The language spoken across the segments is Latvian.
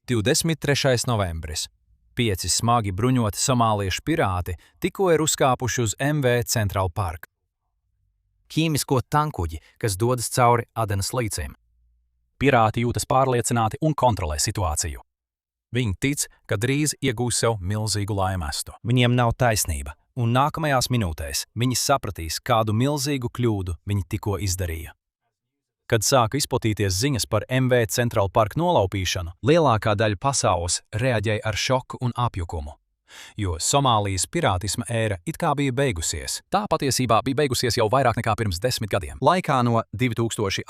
23. novembris. 5 smagi bruņoti somāliešu pirāti tikko ir uzkāpuši uz MV Central Park. Ķīmisko tankuģi, kas dodas cauri Adenas līcim. Pirāti jūtas pārliecināti un kontrolē situāciju. Viņi tic, ka drīz iegūs sev milzīgu laimestu. Viņiem nav taisnība, un nākamajās minūtēs viņi sapratīs, kādu milzīgu kļūdu viņi tikko izdarīja. Kad sāka izplatīties ziņas par MV Central Park nolaupīšanu, lielākā daļa pasaules reaģēja ar šoku un apjukumu, jo Somālijas pirātisma ēra it kā bija beigusies. Tā patiesībā bija beigusies jau vairāk nekā pirms 10 gadiem. Laikā no 2008.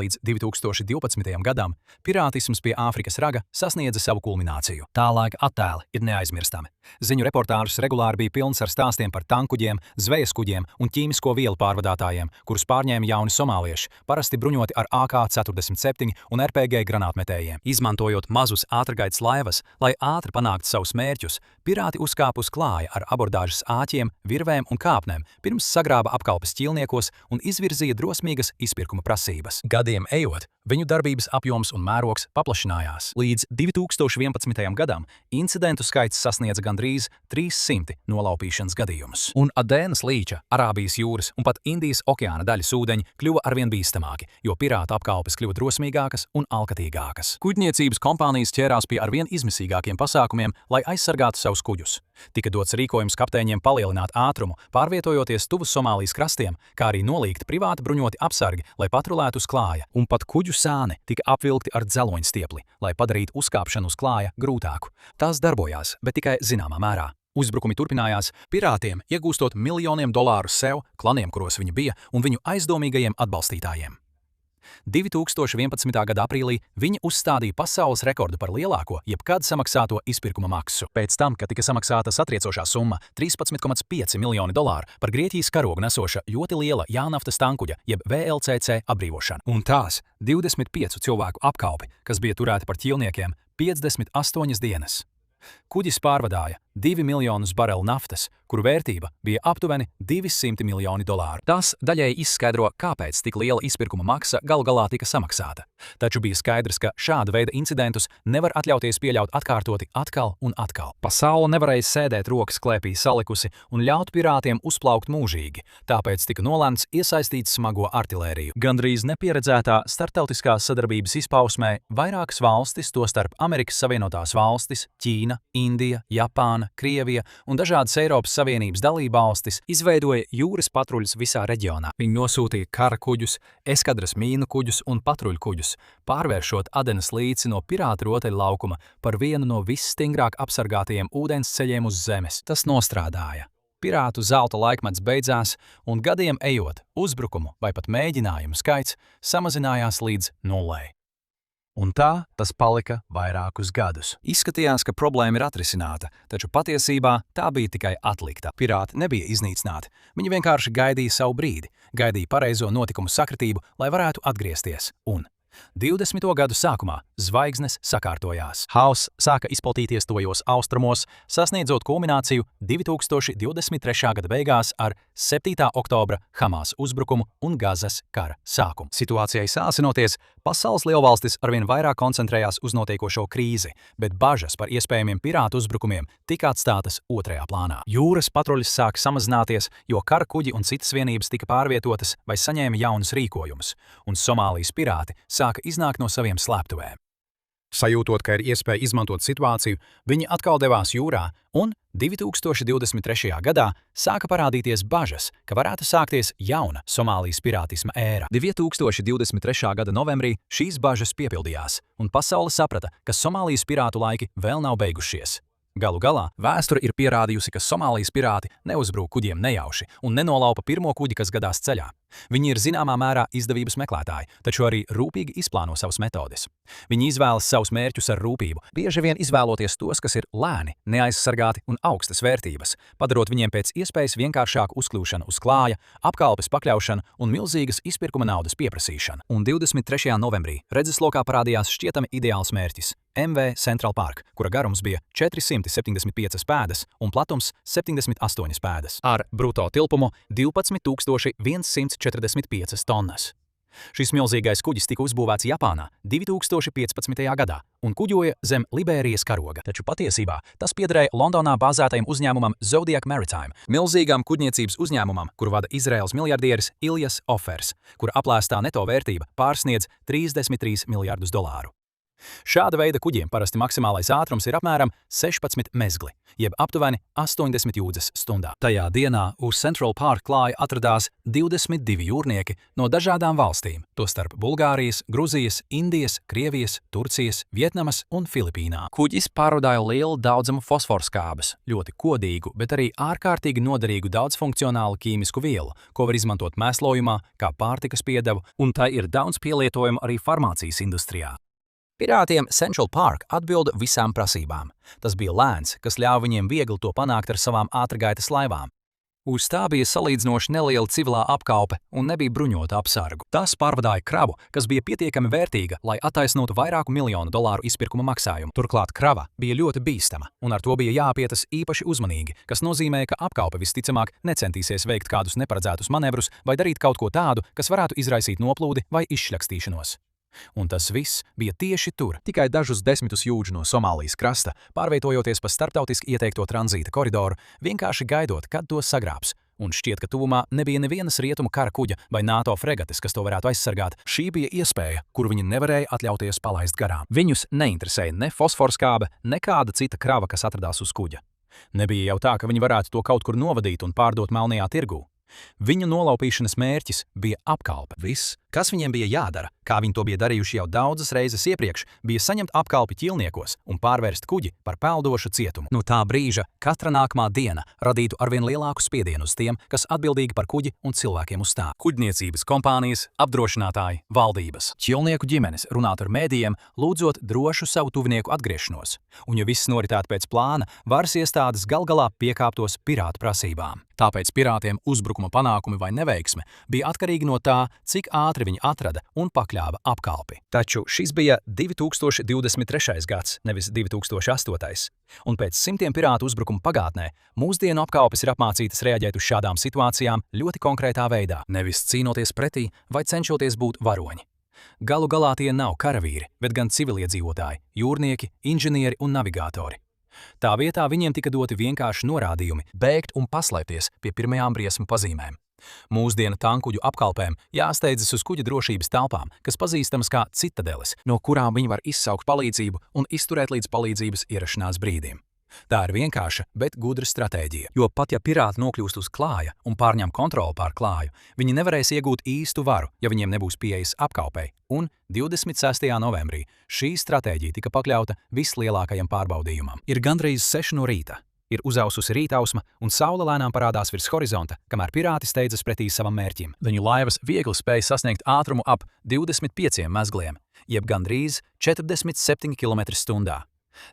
līdz 2012. gadam pirātisms pie Āfrikas raga sasniedza savu kulmināciju. Tālaika attēli ir neaizmirstami. Ziņu reportāžas regulāri bija pilns ar stāstiem par tankuģiem, zvejas kuģiem un ķīmisko vielu pārvadātājiem, kurus pārņēma jauni somālieši, parasti bruņoti ar AK-47 un RPG granātmetējiem. Izmantojot mazus ātrgaitas laivas, lai ātri panāktu savus mērķus, pirāti uzkāpa uz klāja ar abordāžas āķiem, virvēm un kāpnēm, pirms sagrāba apkalpes ķīlniekos un izvirzīja drosmīgas izpirkuma prasības. Gadiem ejot, viņu darbības apjoms un mērogs paplašinājās. Līdz 2011. gadam incidentu skaits sasniedza gandrīz 300 nolaupīšanas gadījumus. Un Adenas līča, Arābijas jūras un pat Indijas okeāna daļas ūdeņi kļuva arvien bīstamāki, jo pirātu apkalpes kļuva drosmīgākas un alkatīgākas. Kuģniecības kompānijas ķērās pie arvien izmisīgākiem pasākumiem, lai aizsargātu savus kuģus. Tika dots rīkojums kapteiņiem palielināt ātrumu, pārvietojoties tuvu Somālijas krastiem, kā arī nolīgt privāti bruņoti apsargi, lai patrulētu uz klāja, un pat kuģu sāni tika apvilkti ar dzeloņstiepli, lai padarītu uzkāpšanu uz klāja grūtāku. Tās darbojās, bet tikai zināmā mērā. Uzbrukumi turpinājās, pirātiem iegūstot miljoniem dolāru sev, klaniem, kuros viņi bija, un viņu aizdomīgajiem atbalstītājiem. 2011. gada aprīlī viņi uzstādīja pasaules rekordu par lielāko jebkad samaksāto izpirkuma maksu. Pēc tam, kad tika samaksāta satriecošā summa 13,5 miljoni dolāru par Grieķijas karogu nesoša ļoti liela jānaftas tankuģa jeb VLCC atbrīvošanu. Un tās 25 cilvēku apkalpi, kas bija turēti par ķīlniekiem 58 dienas. Kuģis pārvadāja 2 miljonus barelu naftas, kuru vērtība bija aptuveni 200 miljoni dolāru. Tas daļēji izskaidro, kāpēc tik liela izpirkuma maksa galu galā tika samaksāta. Taču bija skaidrs, ka šāda veida incidentus nevar atļauties pieļaut atkārtoti atkal un atkal. Pasaule nevarēja sēdēt rokas klēpī salikusi un ļaut pirātiem uzplaukt mūžīgi, tāpēc tika nolēmts iesaistīt smago artilēriju. Gandrīz nepieredzētā starptautiskās sadarbības izpausmē vairākas valstis, tostarp Amerikas Savienotās valstis, Ķīna, Indija, Japāna, Krievija un dažādas Eiropas Savienības dalībvalstis izveidoja jūras patruļus visā reģionā. Viņi nosūtīja kara kuģus, eskadras mīnu kuģus un patruļkuģus, pārvēršot Adenas līci no pirāta rotaļu laukuma par vienu no visstingrāk apsargātajiem ūdensceļiem uz zemes. Tas nostrādāja. Pirātu zelta laikmets beidzās, un gadiem ejot, uzbrukumu vai pat mēģinājumu skaits samazinājās līdz nullei. Un tā tas palika vairākus gadus. Izskatījās, ka problēma ir atrisināta, taču patiesībā tā bija tikai atlikta. Pirāti nebija iznīcināti, viņi vienkārši gaidīja savu brīdi, gaidīja pareizo notikumu sakritību, lai varētu atgriezties. Un 20. gadu sākumā zvaigznes sakārtojās. Hauss sāka izplatīties tojos austrumos, sasniedzot kulmināciju 2023. gada beigās ar 7. oktobra Hamas uzbrukumu un Gazas kara sākumu. Situācijai sāsinoties, pasaules lielvalstis arvien vairāk koncentrējās uz notiekošo krīzi, bet bažas par iespējamiem pirātu uzbrukumiem tika atstātas otrajā plānā. Jūras patruļas sāka samazināties, jo kara kuģi un citas vienības tika pārvietotas vai saņēma jaunus rīkojumus, un Somālijas pirāti sāka iznākt no saviem slēptuvēm. Sajūtot, ka ir iespēja izmantot situāciju, viņi atkal devās jūrā, un 2023. gadā sāka parādīties bažas, ka varētu sākties jauna Somālijas pirātisma ēra. 2023. gada novembrī šīs bažas piepildījās, un pasaule saprata, ka Somālijas pirātu laiki vēl nav beigušies. Galu galā vēsture ir pierādījusi, ka Somālijas pirāti neuzbrūk kuģiem nejauši un nenolaupa pirmo kuģi, kas gadās ceļā. Viņi ir zināmā mērā izdevības meklētāji, taču arī rūpīgi izplāno savas metodes. Viņi izvēlas savus mērķus ar rūpību, bieži vien izvēloties tos, kas ir lēni, neaizsargāti un augstas vērtības, padarot viņiem pēc iespējas vienkāršāku uzkļūšanu uz klāja, apkalpes pakļaušanu un milzīgas izpirkuma naudas pieprasīšanu. Un 23. novembrī redzeslokā parādījās šķietami ideāls mērķis – MV Central Park, kura garums bija 475 pēdas un platums 78 pēdas, ar bruto tilpumu 12 145 tonnas. Šis milzīgais kuģis tika uzbūvēts Japānā 2015. gadā un kuģoja zem Liberijas karoga. Taču patiesībā tas piederēja Londonā bāzētajam uzņēmumam Zodiac Maritime, milzīgām kuģniecības uzņēmumam, kuru vada Izraēlas miljardieris Ilijas Ofers, kura aplēstā neto vērtība pārsniedz $33 miljardus. Šāda veida kuģiem parasti maksimālais ātrums ir apmēram 16 mezgli, jeb aptuveni 80 jūdzes stundā. Tajā dienā uz Central Park klāja atradās 22 jūrnieki no dažādām valstīm, tostarp Bulgārijas, Gruzijas, Indijas, Krievijas, Turcijas, Vietnamas un Filipīnām. Kuģis pārvadāja lielu daudzumu fosforskābes, ļoti kodīgu, bet arī ārkārtīgi noderīgu daudzfunkcionālu ķīmisku vielu, ko var izmantot mēslojumā, kā pārtikas piedevu, un tai ir daudz pielietojumu arī farmācijas industrijā. Pirātiem Central Park atbilda visām prasībām. Tas bija lēns, kas ļāva viņiem viegli to panākt ar savām ātrgaitas laivām. Uz tā bija salīdzinoši neliela civilā apkalpe un nebija bruņota apsargu. Tas pārvadāja kravu, kas bija pietiekami vērtīga, lai attaisnotu vairāku miljonu dolāru izpirkuma maksājumu. Turklāt krava bija ļoti bīstama, un ar to bija jāpietas īpaši uzmanīgi, kas nozīmē, ka apkalpe visticamāk necentīsies veikt kādus neparedzētus manevrus vai darīt kaut ko tādu, kas varētu izraisīt noplūdi vai izšļakstīšanos. Un tas viss bija tieši tur, tikai dažus desmitus jūdžu no Somālijas krasta, pārvietojoties pa starptautiski ieteikto tranzīta koridoru, vienkārši gaidot, kad to sagrābs. Un šķiet, ka tuvumā nebija nevienas rietumu kara kuģa vai NATO fregates, kas to varētu aizsargāt. Šī bija iespēja, kuru viņi nevarēja atļauties palaist garām. Viņus neinteresēja ne fosforskābe, ne kāda cita krava, kas atradās uz kuģa. Nebija jau tā, ka viņi varētu to kaut kur novadīt un pārdot melnajā tirgū. Viņu nolaupīšanas mērķis bija apkalpe. Viss, kas viņiem bija jādara, kā viņi to bija darījuši jau daudzas reizes iepriekš, bija saņemt apkalpi ķilniekos un pārvērst kuģi par peldošu cietumu. No tā brīža katra nākamā diena radītu arvien lielāku spiedienu uz tiem, kas atbildīgi par kuģi un cilvēkiem uz tā. Kuģniecības kompānijas, apdrošinātāji, valdības, ķilnieku ģimenes runāt ar mēdījiem, lūdzot drošu savu tuvinieku atgriešanos. Un ja viss noritētu pēc plāna, varas iestādes gal galā piekāptos pirātu prasībām. Tāpēc pirātiem uzbrukuma panākumi vai neveiksme bija atkarīgi no tā, cik ātri viņi atrada un pakļāva apkalpi. Taču šis bija 2023. gads, nevis 2008. Un pēc simtiem pirātu uzbrukumu pagātnē, mūsdienu apkalpes ir apmācītas reaģēt uz šādām situācijām ļoti konkrētā veidā, nevis cīnoties pretī vai cenšoties būt varoņi. Galu galā tie nav karavīri, bet gan civiliedzīvotāji, jūrnieki, inženieri un navigatori. Tā vietā viņiem tika doti vienkārši norādījumi bēgt un paslēpties pie pirmajām briesmu pazīmēm. Mūsdienu tankuģu apkalpēm jāsteidzas uz kuģa drošības telpām, kas pazīstamas kā citadeles, no kurām viņi var izsaukt palīdzību un izturēt līdz palīdzības ierašanās brīdim. Tā ir vienkārša, bet gudra stratēģija, jo pat ja pirāti nokļūst uz klāja un pārņem kontroli pār klāju, viņi nevarēs iegūt īstu varu, ja viņiem nebūs pieejas apkalpei, un 26. novembrī šī stratēģija tika pakļauta vislielākajam pārbaudījumam. Ir gandrīz 6 no rīta. Ir uzaususi rītausma, un saule lēnām parādās virs horizonta, kamēr pirāti steidzas pretī savam mērķim. Viņu laivas viegli spēja sasniegt ātrumu ap 25 mezgliem, jeb gandrīz 47 km/h.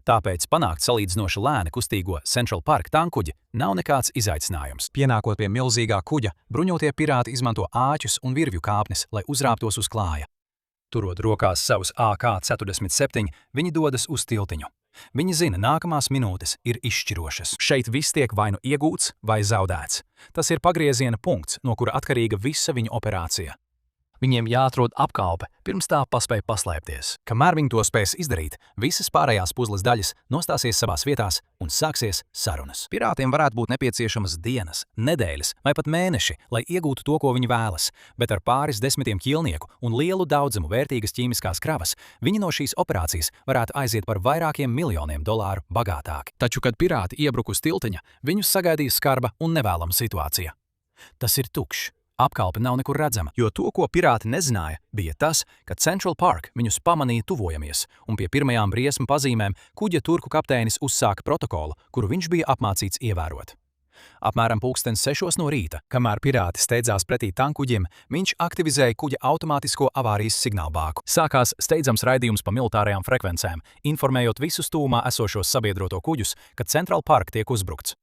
Tāpēc panākt salīdzinoši lēni kustīgo Central Park tankuģi nav nekāds izaicinājums. Pienākot pie milzīgā kuģa, bruņotie pirāti izmanto āķus un virvju kāpnes, lai uzrāptos uz klāja. Turot rokās savus AK-47, viņi dodas uz tiltiņu. Viņi zina, nākamās minūtes ir izšķirošas. Šeit viss tiek vai nu iegūts vai zaudēts. Tas ir pagrieziena punkts, no kura atkarīga visa viņu operācija. Viņiem jāatrod apkalpe, pirms tā paspēj paslēpties. Kamēr viņi to spēs izdarīt, visas pārējās puzles daļas nostāsies savās vietās un sāksies sarunas. Pirātiem varētu būt nepieciešamas dienas, nedēļas vai pat mēneši, lai iegūtu to, ko viņi vēlas, bet ar pāris desmitiem ķilnieku un lielu daudzumu vērtīgas ķīmiskās kravas, viņi no šīs operācijas varētu aiziet par vairākiem miljoniem dolāru bagātāki. Taču, kad pirāti iebruka uz tiltiņa, viņus sagaidīja skarba un nevēlama situācija. Tas ir tukšs. Apkalpe nav nekur redzama, jo to, ko pirāti nezināja, bija tas, ka Central Park viņus pamanīja tuvojamies, un pie pirmajām briesmu pazīmēm kuģa turku kapteinis uzsāka protokolu, kuru viņš bija apmācīts ievērot. Apmēram 6:00 no rīta, kamēr pirāti steidzās pretī tankuģiem, viņš aktivizēja kuģa automātisko avārijas signālbāku. Sākās steidzams raidījums pa militārajām frekvencēm, informējot visus tūmā esošos sabiedroto kuģus, ka Central Park tiek uzbrukts.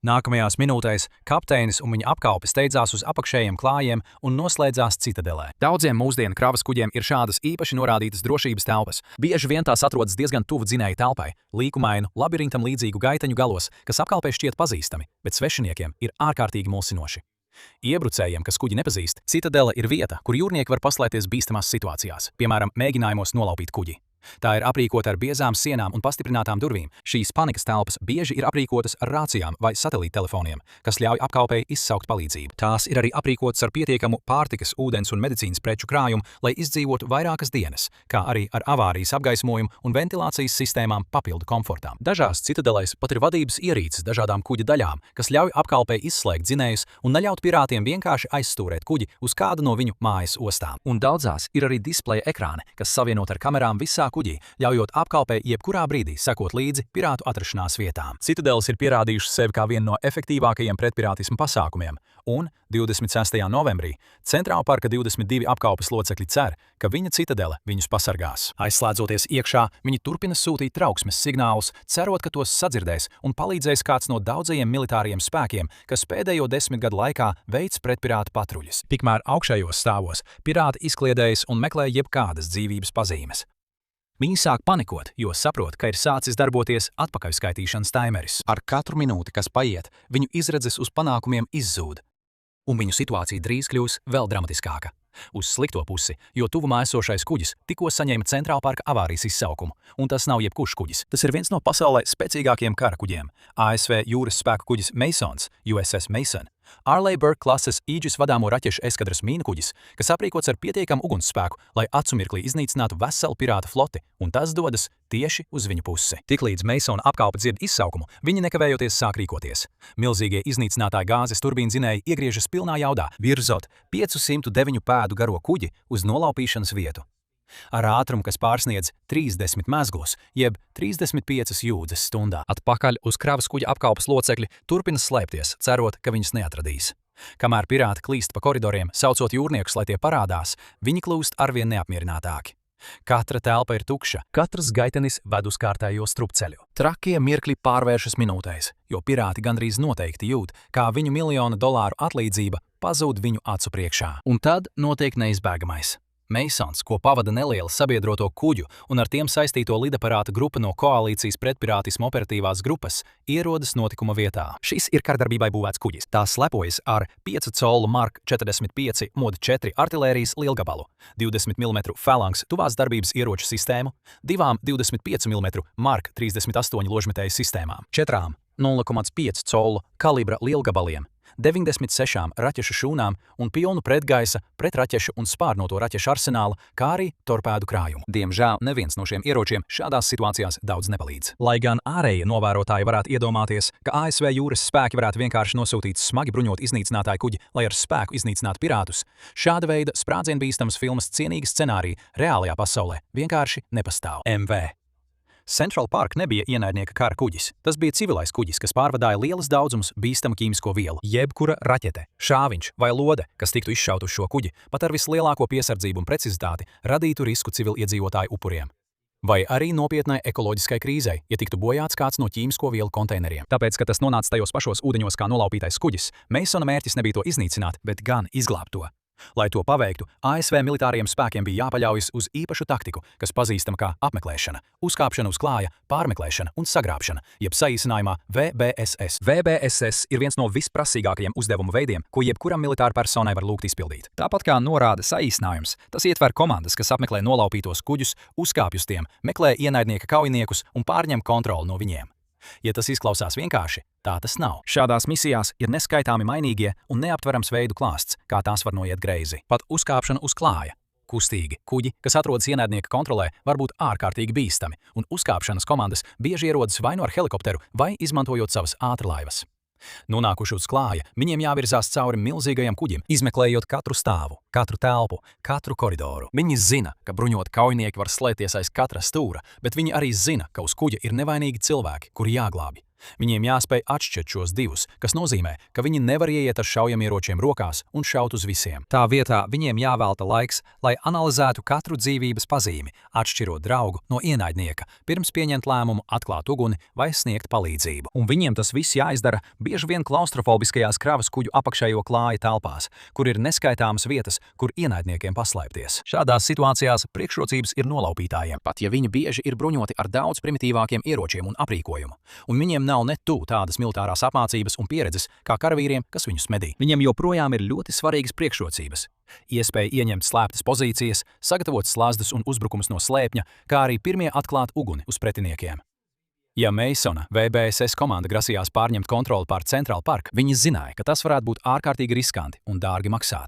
Nākamajās minūtēs kapteinis un viņa apkalpe steidzās uz apakšējiem klājiem un noslēdzās citadelē. Daudziem mūsdienu kravas kuģiem ir šādas īpaši norādītas drošības telpas. Bieži vien tās atrodas diezgan tuvu dzinēja telpai, līkumainu, labirintam līdzīgu gaiteņu galos, kas apkalpē šķiet pazīstami, bet svešiniekiem ir ārkārtīgi mulsinoši. Iebrucējiem, kas kuģi nepazīst, Citadele ir vieta, kur jūrnieki var paslēpties bīstamās situācijās, piemēram, mēģinājumos nolaupīt kuģi. Tā ir aprīkota ar biezām sienām un pastiprinātām durvīm. Šīs panikas telpas bieži ir aprīkotas ar rācijām vai satelīttelefoniem, kas ļauj apkalpei izsaukt palīdzību. Tās ir arī aprīkotas ar pietiekamu pārtikas, ūdens un medicīnas preču krājumu, lai izdzīvotu vairākas dienas, kā arī ar avārijas apgaismojumu un ventilācijas sistēmām papildu komfortām. Dažās Citadelēs pat ir vadības ierīces dažādām kuģa daļām, kas ļauj apkalpei izslēgt dzinējus un neļaut pirātiem vienkārši aizstūrēt kuģi uz kādu no viņu mājas ostām. Un daudzās ir arī displeja ekrāni, kas savienot ar kamerām visā kuģī, ļaujot apkalpei jebkurā brīdī sekot līdzi pirātu atrašanās vietām. Citadeles ir pierādījušas sevi kā vienu no efektīvākajiem pretpirātismu pasākumiem, un 26. novembrī Centrāla parka 22 apkalpes locekļi cer, ka viņa Citadele viņus pasargās. Aizslēdzoties iekšā, viņi turpina sūtīt trauksmes signālus, cerot, ka tos sadzirdēs un palīdzēs kāds no daudzajiem militāriem spēkiem, kas pēdējo 10 gadu laikā veic pretpirātu patruļas. Tikmēr augšējos stāvos pirāti izkliedējas un meklē jebkādas dzīvības pazīmes. Viņi sāk panikot, jo saprot, ka ir sācis darboties atpakaļskaitīšanas taimeris. Ar katru minūti, kas paiet, viņu izredzes uz panākumiem izzūd, un viņu situācija drīz kļūs vēl dramatiskāka. Uz slikto pusi, jo tuvumā esošais kuģis tikko saņēma Centrāla parka avārijas izsaukumu, un tas nav jebkurš kuģis. Tas ir viens no pasaulē spēcīgākajiem kara kuģiem – ASV jūras spēku kuģis Masons, USS Mason. Arleigh Burke klases Aegis vadāmo raķešu eskadras mīnukuģis, kas aprīkots ar pietiekamu ugunsspēku, lai acumirklī iznīcinātu veselu pirāta floti, un tas dodas tieši uz viņu pusi. Tiklīdz Masona apkalpe dzird izsaukumu, viņi nekavējoties sāk rīkoties. Milzīgie iznīcinātāji gāzes turbīnzinēji iegriežas pilnā jaudā, virzot 509 pēdu garo kuģi uz nolaupīšanas vietu. Ar ātrumu, kas pārsniedz 30 mezglos, jeb 35 jūdzes stundā. Atpakaļ uz kravas kuģa apkalpes locekļi turpina slēpties, cerot, ka viņus neatradīs. Kamēr pirāti klīst pa koridoriem, saucot jūrniekus, lai tie parādās, viņi kļūst arvien neapmierinātāki. Katra telpa ir tukša, katrs gaitenis ved uz kārtējo strupceļu. Trakie mirkļi pārvēršas minūtēs, jo pirāti gandrīz noteikti jūt, kā viņu $1 miljonu atlīdzība pazūd viņu acu priekšā. Un tad notiek neizbēgamais. Masons, ko pavada neliela sabiedroto kuģu un ar tiem saistīto lidaparāta grupa no koalīcijas pretpirātisma operatīvās grupas, ierodas notikuma vietā. Šis ir kardarbībai būvēts kuģis. Tās slepojas ar 5 colu Mark 45 mod 4 artilērijas lielgabalu, 20 mm Phalanx tuvās darbības ieroču sistēmu, 2 25 mm Mark 38 ložmetēju sistēmām, 4 0,5 colu kalibra lielgabaliem, 96 raķešu šūnām un pilnu pretgaisa, pretraķešu un spārnoto raķešu arsenālu, kā arī torpēdu krājumu. Diemžēl neviens no šiem ieročiem šādās situācijās daudz nepalīdz. Lai gan ārējie novērotāji varētu iedomāties, ka ASV jūras spēki varētu vienkārši nosūtīt smagi bruņot iznīcinātāju kuģi, lai ar spēku iznīcinātu pirātus, šāda veida sprādzienbīstamas filmas cienīgi scenāriji reālajā pasaulē vienkārši nepastāv. MV. Central Park nebija ienaidnieka kara kuģis. Tas bija civilais kuģis, kas pārvadāja lielas daudzumus bīstamu ķīmisko vielu. Jebkura raķete, šāviņš vai lode, kas tiktu izšauta uz šo kuģi, pat ar vislielāko piesardzību un precizitāti, radītu risku civiliedzīvotāju upuriem. Vai arī nopietnai ekoloģiskai krīzei, ja tiktu bojāts kāds no ķīmisko vielu konteineriem. Tāpēc, ka tas nonāca tajos pašos ūdeņos kā nolaupītais kuģis, Masona mērķis nebija to iznīcināt, bet gan izglābt to. Lai to paveiktu, ASV militāriem spēkiem bija jāpaļaujas uz īpašu taktiku, kas pazīstama kā apmeklēšana, uzkāpšana uz klāja, pārmeklēšana un sagrābšana, jeb saīsinājumā VBSS. VBSS ir viens no visprasīgākajiem uzdevumu veidiem, ko jebkuram militāra personai var lūgt izpildīt. Tāpat kā norāda saīsinājums, tas ietver komandas, kas apmeklē nolaupītos kuģus, uzkāpj uz tiem, meklē ienaidnieka kaujiniekus un pārņem kontroli no viņiem. Ja tas izklausās vienkārši, tā tas nav. Šādās misijās ir neskaitāmi mainīgie un neaptverams veidu klāsts, kā tās var noiet greizi. Pat uzkāpšana uz klāja. Kustīgi kuģi, kas atrodas ienaidnieka kontrolē, var būt ārkārtīgi bīstami, un uzkāpšanas komandas bieži ierodas vai no ar helikopteru, vai izmantojot savas ātrlaivas. Nonākuši uz klāja, viņiem jāvirzās cauri milzīgajam kuģim, izmeklējot katru stāvu, katru telpu, katru koridoru. Viņi zina, ka bruņot kaujinieki var slēpties aiz katra stūra, bet viņi arī zina, ka uz kuģa ir nevainīgi cilvēki, kuri jāglābj. Viņiem jāspēj atšķirt šos divus, kas nozīmē, ka viņi nevar ieiet ar šaujamieročiem rokās un šaut uz visiem. Tā vietā viņiem jāvelta laiks, lai analizētu katru dzīvības pazīmi, atšķirot draugu no ienaidnieka, pirms pieņemt lēmumu atklāt uguni vai sniegt palīdzību. Un viņiem tas viss jāizdara bieži vien klaustrofobiskajās kravas kuģu apakšējo klāja telpās, kur ir neskaitāmas vietas, kur ienaidniekiem paslēpties. Šādās situācijās priekšrocības ir nolaupītājiem, pat ja viņi bieži ir bruņoti ar daudz primitīvākiem ieročiem un aprīkojumu, un viņiem nav ne tuvu tādas militārās apmācības un pieredzes kā karavīriem, kas viņus medī. Viņiem joprojām ir ļoti svarīgas priekšrocības. Iespēja ieņemt slēptas pozīcijas, sagatavot slazdus un uzbrukumus no slēpņa, kā arī pirmie atklāt uguni uz pretiniekiem. Ja Masona VBSS komanda grasījās pārņemt kontroli pār Central Park, viņi zināja, ka tas varētu būt ārkārtīgi riskanti un dārgi maksāt.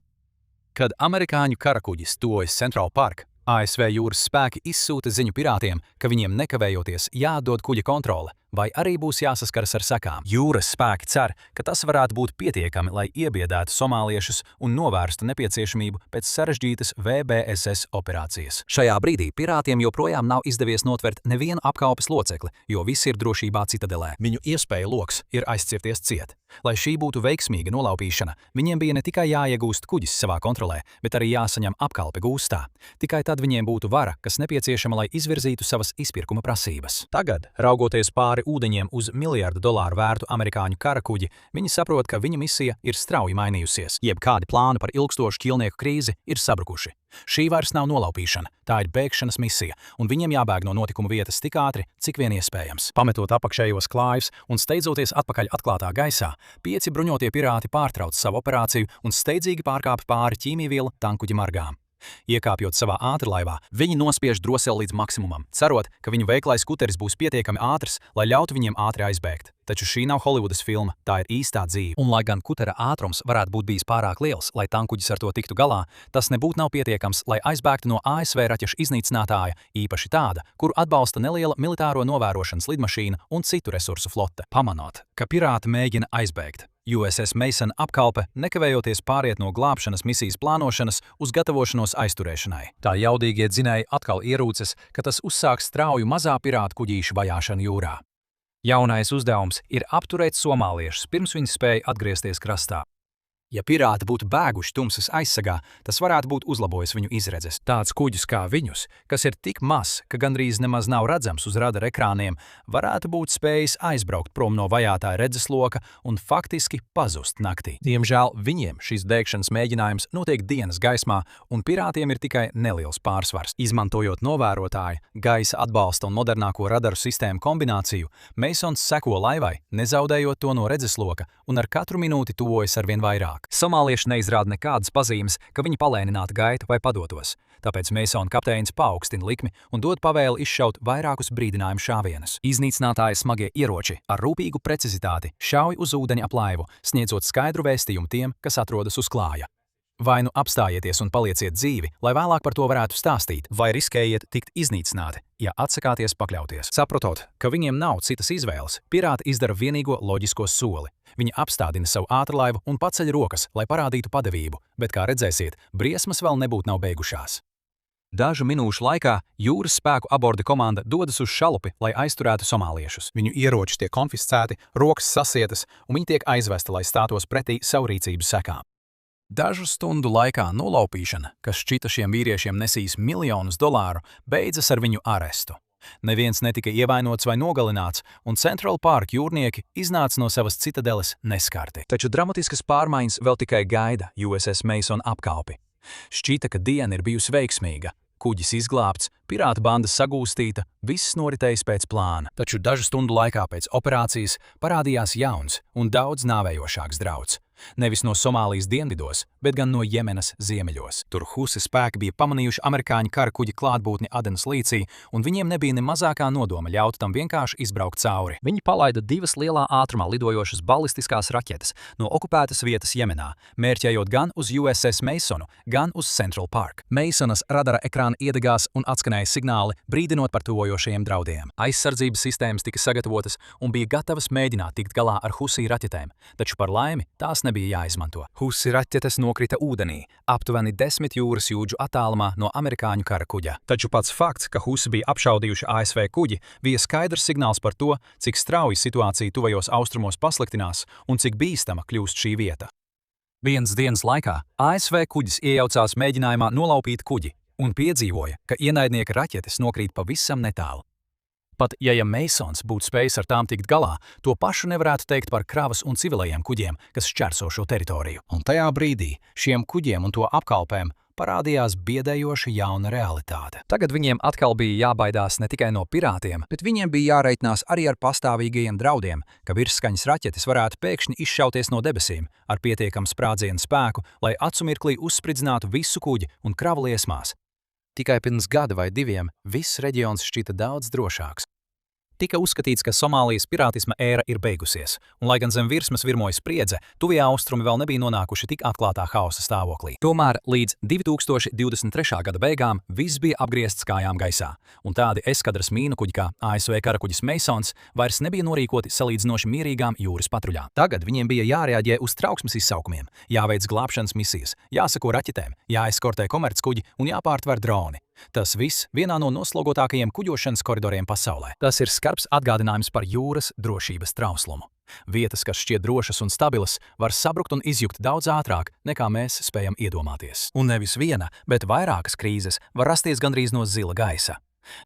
Kad amerikāņu karakuģis tuvojas Central Park, ASV jūras spēki izsūta ziņu pirātiem, ka viņiem nekavējoties jāatdod kuģa kontrole, vai arī būs jāsaskaras ar sekām. Jūras spēki cer, ka tas varētu būt pietiekami, lai iebiedētu somāliešus un novērstu nepieciešamību pēc sarežģītas VBSS operācijas. Šajā brīdī pirātiem joprojām nav izdevies notvert nevienu apkalpes locekli, jo visi ir drošībā Citadelē. Viņu iespēja loks ir aizcirties ciet. Lai šī būtu veiksmīga nolaupīšana, viņiem bija ne tikai jāiegūst kuģis savā kontrolē, bet arī jāsaņem apkalpe gūstā. Tikai tad viņiem būtu vara, kas nepieciešama, lai izvirzītu savas izpirkuma prasības. Tagad, raugoties pāri ūdeņiem uz $1 miljardu vērtu amerikāņu karakuģi, viņi saprot, ka viņa misija ir strauji mainījusies. Jebkādi plāni par ilgstošu ķīlnieku krīzi ir sabrukuši. Šī vairs nav nolaupīšana, tā ir bēgšanas misija, un viņiem jābēg no notikuma vietas tik ātri, cik vien iespējams. Pametot apakšējos klājus un steidzoties atpakaļ atklātā gaisā, 5 bruņotie pirāti pārtrauc savu operāciju un steidzīgi pārkāpa pāri ķīmijvielu tankuģa margām. Iekāpjot savā ātrlaivā, viņi nospiež droseli līdz maksimumam, cerot, ka viņu veiklais kuteris būs pietiekami ātrs, lai ļautu viņiem ātri aizbēgt. Taču šī nav Holivudas filma, tā ir īstā dzīve. Un lai gan kutera ātrums varētu būt bijis pārāk liels, lai tankuģis ar to tiktu galā, tas nebūtu nav pietiekams, lai aizbēgtu no ASV raķešu iznīcinātāja, īpaši tāda, kuru atbalsta neliela militāro novērošanas lidmašīna un citu resursu flote. Pamanot, ka pirāti mēģina aizbēgt, USS Masona apkalpe nekavējoties pāriet no glābšanas misijas plānošanas uz gatavošanos aizturēšanai. Tā jaudīgie dzinēji atkal ierūces, ka tas uzsāks strauju mazā pirātu kuģīšu vajāšanu jūrā. Jaunais uzdevums ir apturēt somāliešus, pirms viņi spēja atgriezties krastā. Ja pirāti būtu bēguši tumsas aizsargā, tas varētu būt uzlabojis viņu izredzes. Tāds kuģis kā viņus, kas ir tik mazs, ka gandrīz nemaz nav redzams uz radara ekrāniem, varētu būt spējis aizbraukt prom no vajātāja redzesloka un faktiski pazust naktī. Diemžēl viņiem šis dēgšanas mēģinājums notiek dienas gaismā, un pirātiem ir tikai neliels pārsvars. Izmantojot novērotāju, gaisa atbalsta un modernāko radaru sistēmu kombināciju, Masons seko laivai, nezaudējot to no redzesloka, un ar katru minūti tuvojas arvien vairāk. Somālieši neizrāda nekādas pazīmes, ka viņi palēninātu gaitu vai padotos, tāpēc Masona kapteinis paaugstina likmi un dod pavēli izšaut vairākus brīdinājumu šāvienus. Iznīcinātāja smagie ieroči ar rūpīgu precizitāti šauj uz ūdeņa ap laivu, sniedzot skaidru vēstījumu tiem, kas atrodas uz klāja. Vai nu apstājieties un palieciet dzīvi, lai vēlāk par to varētu stāstīt, vai riskējiet tikt iznīcināti, ja atsakāties pakļauties. Saprotot, ka viņiem nav citas izvēles, pirāti izdara vienīgo loģisko soli. Viņi apstādina savu ātrlaivu un paceļ rokas, lai parādītu padevību, bet, kā redzēsiet, briesmas vēl nebūtu nav beigušās. Dažu minūšu laikā jūras spēku aborda komanda dodas uz šalupi, lai aizturētu somāliešus. Viņu ieroči tiek konfiscēti, rokas sasietas, un viņi tiek aizvesti, lai stātos pretī savu rīcības sekām. Dažu stundu laikā nolaupīšana, kas šķita šiem vīriešiem nesīs miljonus dolāru, beidzas ar viņu arestu. Neviens netika ievainots vai nogalināts, un Central Park jūrnieki iznāca no savas citadeles neskarti. Taču dramatiskas pārmaiņas vēl tikai gaida USS Masona apkalpi. Šķita, ka diena ir bijusi veiksmīga. Kuģis izglābts, pirāta banda sagūstīta, viss noritējis pēc plāna. Taču dažu stundu laikā pēc operācijas parādījās jauns un daudz nāvējošāks drauds. Nevis no Somālijas dienvidos, bet gan no Jemenas ziemeļos. Tur Husi spēki bija pamanījuši amerikāņu kara kuģi klātbūtni Adenas līcī, un viņiem nebija ne mazākā nodoma ļaut tam vienkārši izbraukt cauri. Viņi palaida 2 lielā ātrumā lidojošas balistiskās raķetes no okupētas vietas Jemenā, mērķējot gan uz USS Masonu, gan uz Central Park. Masonas radara ekrāna iedegās un atskanēja signāli, brīdinot par tuvojošajiem draudiem. Aizsardzības sistēmas tika sagatavotas un bija gatavas mēģināt tikt galā ar Husi raķetēm, taču par laimi tās nebija jāizmanto. Husi raķetes nokrita ūdenī, aptuveni 10 jūras jūdžu attālumā no amerikāņu kara kuģa. Taču pats fakts, ka Husi bija apšaudījuši ASV kuģi, bija skaidrs signāls par to, cik strauji situācija tuvajos austrumos pasliktinās un cik bīstama kļūst šī vieta. Vienas dienas laikā ASV kuģis iejaucās mēģinājumā nolaupīt kuģi un piedzīvoja, ka ienaidnieka raķetes nokrīt pavisam netālu. Pat ja Masons būtu spējis ar tām tikt galā, to pašu nevarētu teikt par kravas un civilajiem kuģiem, kas šķērso šo teritoriju. Un tajā brīdī šiem kuģiem un to apkalpēm parādījās biedējoša jauna realitāte. Tagad viņiem atkal bija jābaidās ne tikai no pirātiem, Bet viņiem bija jāreitinās arī ar pastāvīgajiem draudiem, ka virsskaņas raķetes varētu pēkšņi izšauties no debesīm ar pietiekamu sprādzienu spēku, lai acu mirklī uzspridzinātu visu kuģi un kravu liesmās. Tikai pirms gada vai diviem viss reģions šķita daudz drošāks. Tika uzskatīts, ka Somālijas pirātisma ēra ir beigusies, un lai gan zem virsmas virmoja spriedze, tuvie austrumi vēl nebija nonākuši tik atklātā hausa stāvoklī. Tomēr līdz 2023. gada beigām viss bija apgriezts kājām gaisā, un tādi eskadras mīnu kuģi kā ASV karakuģis Masons vairs nebija norīkoti salīdzinoši mierīgām jūras patruļām. Tagad viņiem bija jārēģē uz trauksmes izsaukumiem, jāveic glābšanas misijas, jāsako raķetēm, jāeskortē komerckuģi un jāpārtver droni. Tas viss vienā no noslogotākajiem kuģošanas koridoriem pasaulē. Tas ir skarbs atgādinājums par jūras drošības trauslumu. Vietas, kas šķiet drošas un stabilas, var sabrukt un izjukt daudz ātrāk, nekā mēs spējam iedomāties. Un nevis viena, bet vairākas krīzes var rasties gandrīz no zila gaisa.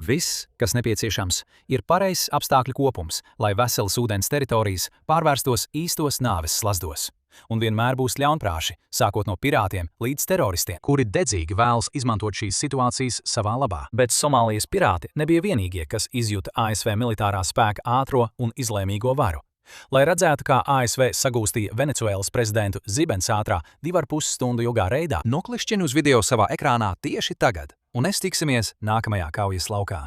Viss, kas nepieciešams, ir pareizs apstākļu kopums, lai veselas ūdens teritorijas pārvērstos īstos nāves slazdos. Un vienmēr būs ļaunprāši, sākot no pirātiem līdz teroristiem, kuri dedzīgi vēlas izmantot šīs situācijas savā labā. Bet Somālijas pirāti nebija vienīgie, kas izjuta ASV militārā spēka ātro un izlēmīgo varu. Lai redzētu, kā ASV sagūstīja Venecuēlas prezidentu zibensātrā 2,5 stundu ilgā reidā, noklišķini uz video savā ekrānā tieši tagad, un es tiksimies nākamajā kaujas laukā.